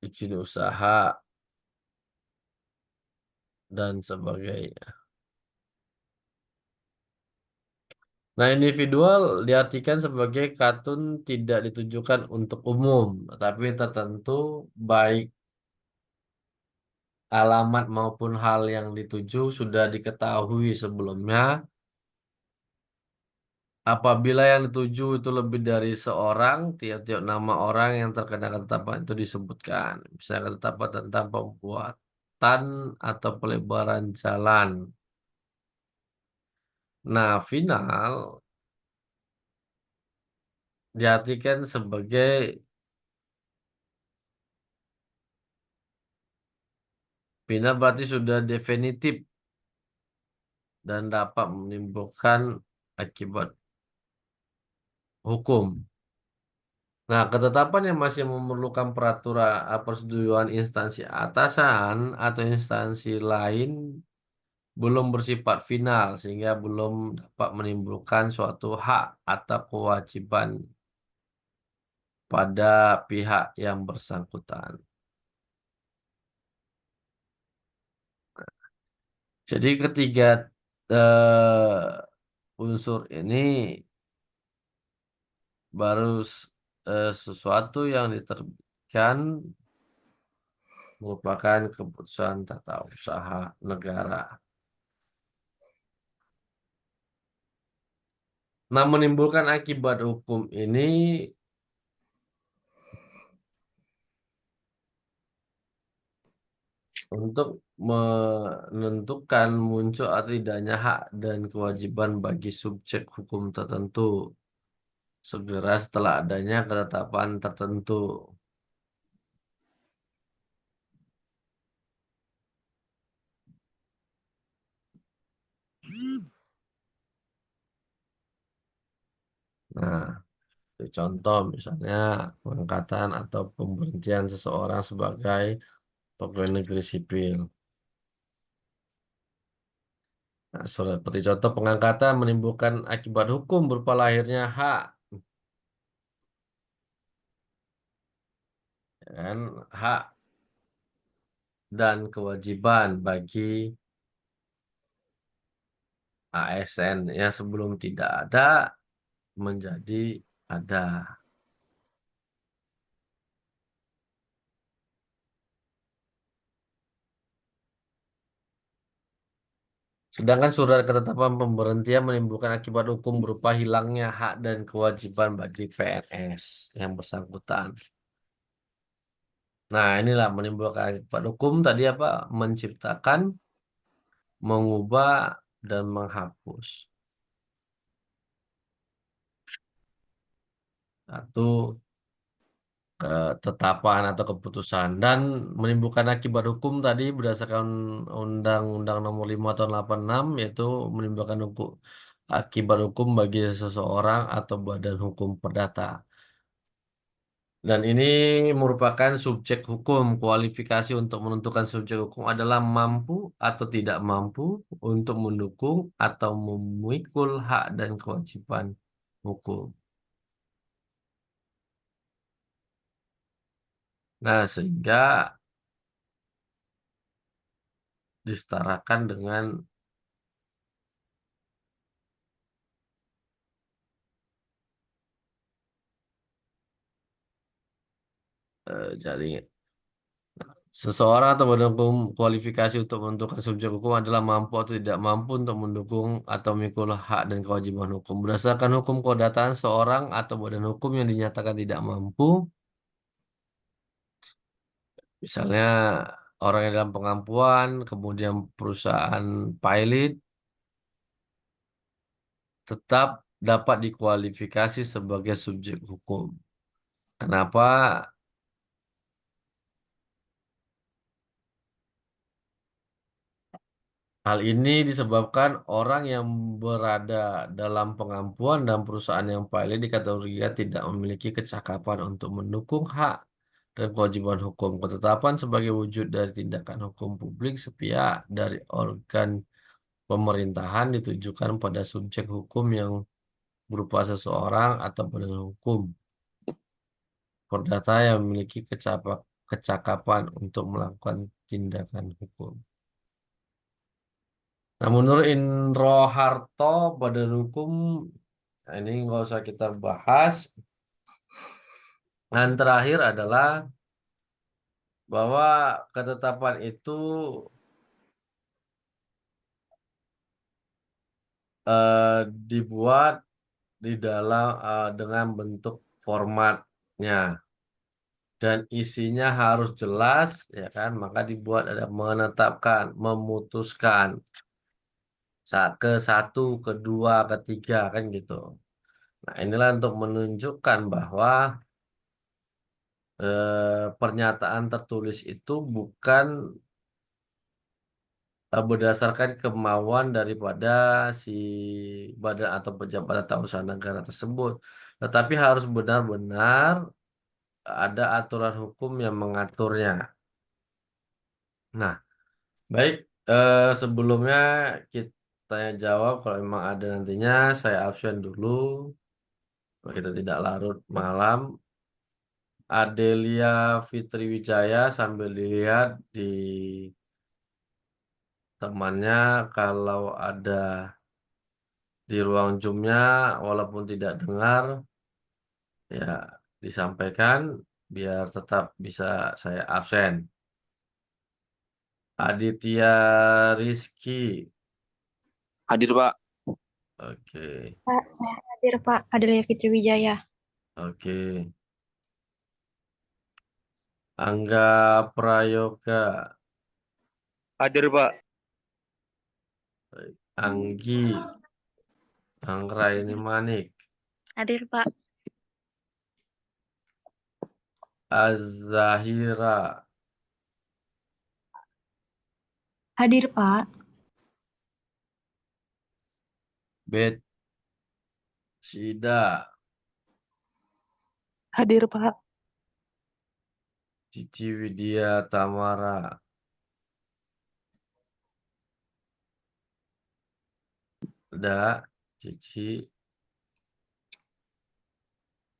A: izin usaha, dan sebagainya. Nah, individual diartikan sebagai katun tidak ditujukan untuk umum, tetapi tertentu baik alamat maupun hal yang dituju sudah diketahui sebelumnya. Apabila yang dituju itu lebih dari seorang, tiap-tiap nama orang yang terkena ketetapan itu disebutkan. Misalnya ketetapan tentang pembuatan atau pelebaran jalan. Nah, final diartikan sebagai final berarti sudah definitif dan dapat menimbulkan akibat hukum. Nah, ketetapan yang masih memerlukan persetujuan instansi atasan atau instansi lain belum bersifat final sehingga belum dapat menimbulkan suatu hak atau kewajiban pada pihak yang bersangkutan. Jadi ketiga unsur ini baru sesuatu yang diterbitkan merupakan keputusan tata usaha negara. Nah, menimbulkan akibat hukum ini untuk menentukan muncul atau tidaknya hak dan kewajiban bagi subjek hukum tertentu segera setelah adanya ketetapan tertentu. Nah, itu contoh misalnya pengangkatan atau pemberhentian seseorang sebagai pegawai negeri sipil. Nah, seperti contoh pengangkatan menimbulkan akibat hukum berupa lahirnya hak, ya kan? Hak dan kewajiban bagi ASN yang sebelum tidak ada menjadi ada. Sedangkan surat ketetapan pemberhentian menimbulkan akibat hukum berupa hilangnya hak dan kewajiban bagi PNS yang bersangkutan. Nah, inilah menimbulkan akibat hukum tadi apa? Menciptakan, mengubah, dan menghapus. Satu, ketetapan atau keputusan dan menimbulkan akibat hukum tadi berdasarkan Undang-Undang Nomor 5 Tahun 86 yaitu menimbulkan akibat hukum bagi seseorang atau badan hukum perdata. Dan ini merupakan subjek hukum. Kualifikasi untuk menentukan subjek hukum adalah mampu atau tidak mampu untuk mendukung atau memikul hak dan kewajiban hukum. Nah, sehingga disetarakan dengan jadi seseorang atau badan hukum kualifikasi untuk menentukan subjek hukum adalah mampu atau tidak mampu untuk mendukung atau memikul hak dan kewajiban hukum. Berdasarkan hukum kedataan seorang atau badan hukum yang dinyatakan tidak mampu, misalnya orang yang dalam pengampuan, kemudian perusahaan pilot, tetap dapat dikualifikasi sebagai subjek hukum. Kenapa? Hal ini disebabkan orang yang berada dalam pengampuan dan perusahaan yang pilot dikategorikan tidak memiliki kecakapan untuk mendukung hak dan kewajiban hukum. Ketetapan sebagai wujud dari tindakan hukum publik sepihak dari organ pemerintahan ditujukan pada subjek hukum yang berupa seseorang atau badan hukum perdata yang memiliki kecakapan untuk melakukan tindakan hukum. Nah, menurut Indro Harto, badan hukum, nah ini nggak usah kita bahas. Dan terakhir adalah bahwa ketetapan itu dibuat di dalam dengan bentuk formatnya dan isinya harus jelas, ya kan? Maka dibuat ada menetapkan, memutuskan ke satu, kedua, ketiga kan gitu. Nah, inilah untuk menunjukkan bahwa pernyataan tertulis itu bukan berdasarkan kemauan daripada si badan atau pejabat atau usaha negara tersebut, tetapi harus benar-benar ada aturan hukum yang mengaturnya. Nah, baik, sebelumnya kita jawab kalau memang ada nantinya, saya absen dulu. Kita tidak larut malam. Adelia Fitri Wijaya sambil dilihat di temannya kalau ada di ruang Zoom-nya walaupun tidak dengar ya disampaikan biar tetap bisa saya absen. Aditya Rizky,
F: Hadir, Pak.
A: oke,
B: Pak, saya hadir Pak. Adelia Fitri Wijaya.
A: oke. Angga Prayoga,
F: Hadir, Pak.
A: Anggi, Anggraini Manik,
B: Hadir Pak.
A: Az-Zahira,
B: Hadir Pak.
A: Bet Sida,
E: Hadir, Pak.
A: Cici Widya Tamara, ada Cici,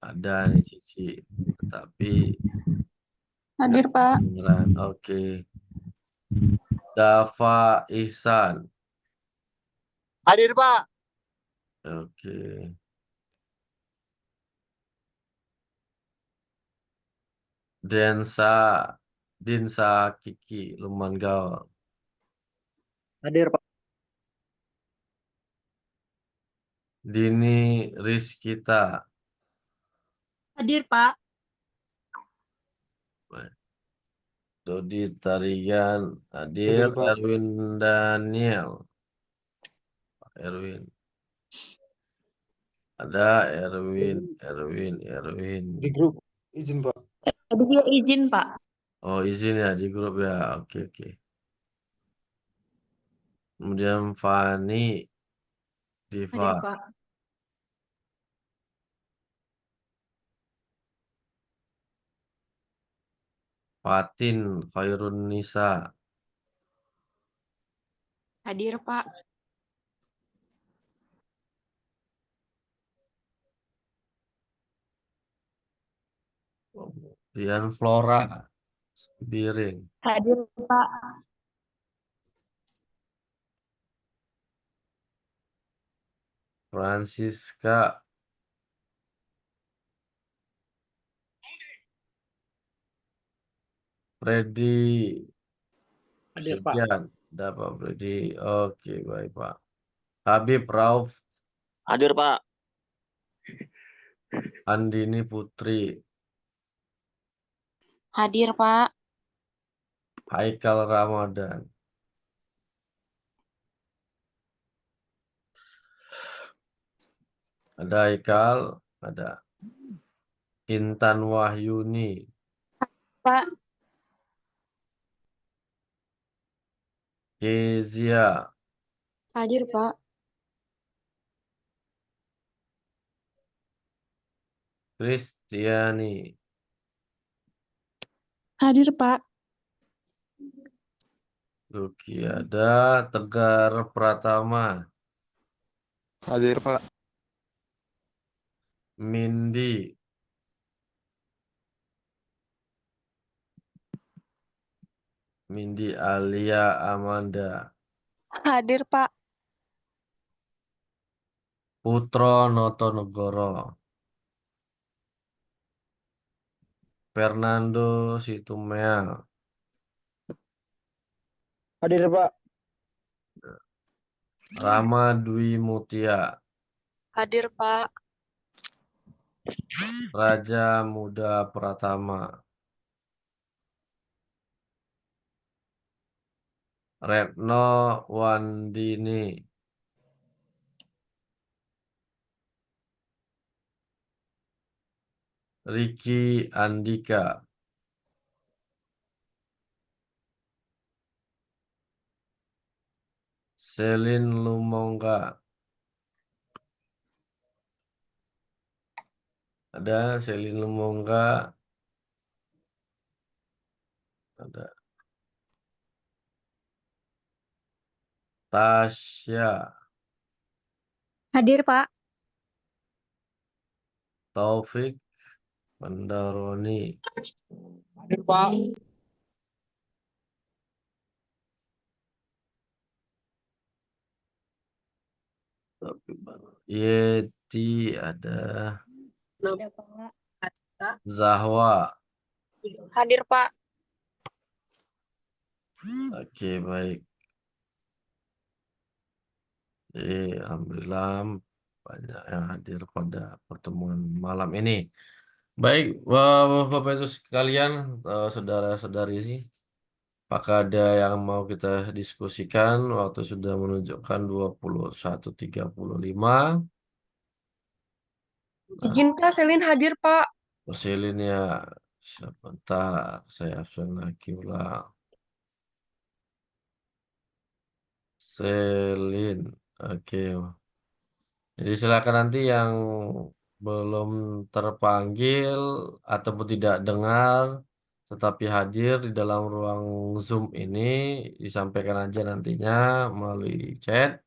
A: ada nih Cici, tapi
B: Hadir Pak.
A: beneran. Oke. Dava Ihsan,
F: Hadir, Pak.
A: oke. Dinsa Kiki Lumanggaol,
E: Hadir, Pak.
A: Dini Rizkita,
B: Hadir Pak.
A: Dodi Tarigan, Adil,
C: Hadir, Pak.
A: Erwin Daniel, Pak Erwin, ada Erwin.
C: Di grup izin, Pak.
B: Tadi dia izin, Pak.
A: Oh, izin ya di grup ya. Oke, oke. Kemudian Fani, Diva,
B: Hadir, Pak.
A: Fatin, Khairun Nisa,
B: Hadir, Pak.
A: Dian Flora, Biring,
B: Hadir, Pak.
A: Francisca, Freddy,
E: Hadir, Pak.
A: sekian. Dapat Freddy. Oke, baik Pak. Habib, Rauf,
F: Hadir, Pak.
A: Andini Putri,
B: Hadir, Pak.
A: Haikal Ramadan, ada Haikal, ada Intan Wahyuni,
B: Pak.
A: Kezia,
B: Hadir, Pak.
A: Kristiani,
B: Hadir, Pak.
A: Luki, ada Tegar Pratama,
C: Hadir, Pak.
A: Mindy, Alia Amanda,
B: Hadir, Pak.
A: Putro Notonegoro, Fernando Situmea,
E: Hadir, Pak.
A: Rama Dwi Mutia,
B: Hadir, Pak.
A: Raja Muda Pratama, Retno Wandini, Ricky Andika, Selin Lumongga, ada Selin Lumongga, ada Tasya,
B: Hadir, Pak.
A: Taufik, Pendaroni,
E: Hadir, Pak.
A: Yeti, ada
B: Ada, Pak.
A: Zahwa.
B: Hadir, Pak.
A: Oke, baik. Alhamdulillah banyak yang hadir pada pertemuan malam ini. Baik, Bapak Ibu sekalian, saudara-saudari sih, apakah ada yang mau kita diskusikan? Waktu sudah menunjukkan 21.35.
B: Izin, Pak. Selin hadir, Pak.
A: Selin ya, sebentar, saya absen lagi ulang. Selin, oke. Jadi silakan nanti yang belum terpanggil ataupun tidak dengar tetapi hadir di dalam ruang Zoom ini disampaikan aja nantinya melalui chat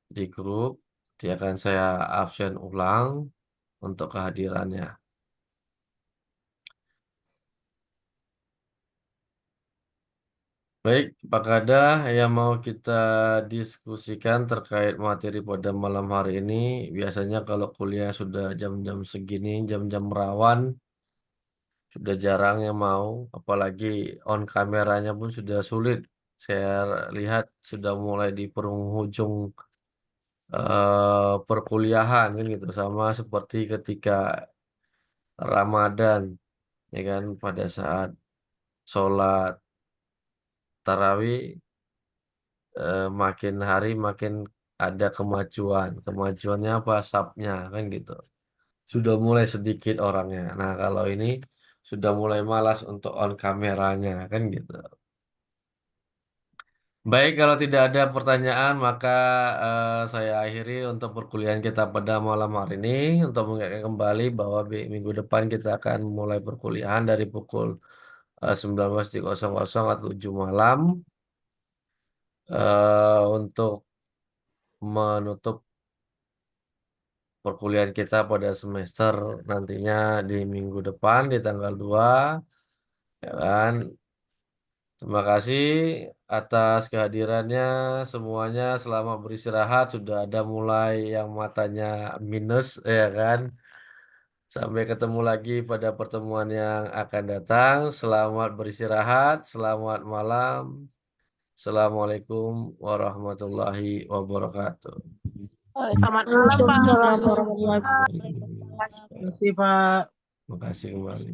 A: di grup. Nanti akan saya absen ulang untuk kehadirannya. Baik, apakah ada yang mau kita diskusikan terkait materi pada malam hari ini? Biasanya kalau kuliah sudah jam-jam segini, jam-jam rawan, sudah jarang yang mau, apalagi on kameranya pun sudah sulit. Saya lihat sudah mulai di penghujung perkuliahan kan gitu, sama seperti ketika Ramadan, ya kan, pada saat sholat tarawih makin hari makin ada kemajuan. Kemajuannya apa? Sapnya kan gitu. Sudah mulai sedikit orangnya. Nah, kalau ini sudah mulai malas untuk on kameranya, kan gitu. Baik, kalau tidak ada pertanyaan, maka saya akhiri untuk perkuliahan kita pada malam hari ini. Untuk mengingatkan kembali bahwa minggu depan kita akan mulai perkuliahan dari pukul 19.00 atau 7 malam. Untuk menutup perkuliahan kita pada semester nantinya di minggu depan di tanggal 2, ya kan? Terima kasih atas kehadirannya semuanya. Selamat beristirahat. Sudah ada mulai yang matanya minus, ya kan? Sampai ketemu lagi pada pertemuan yang akan datang. Selamat beristirahat. Selamat malam. Assalamualaikum warahmatullahi wabarakatuh.
B: Selamat malam, Pak.
D: Terima kasih, Pak.
A: Terima kasih kembali.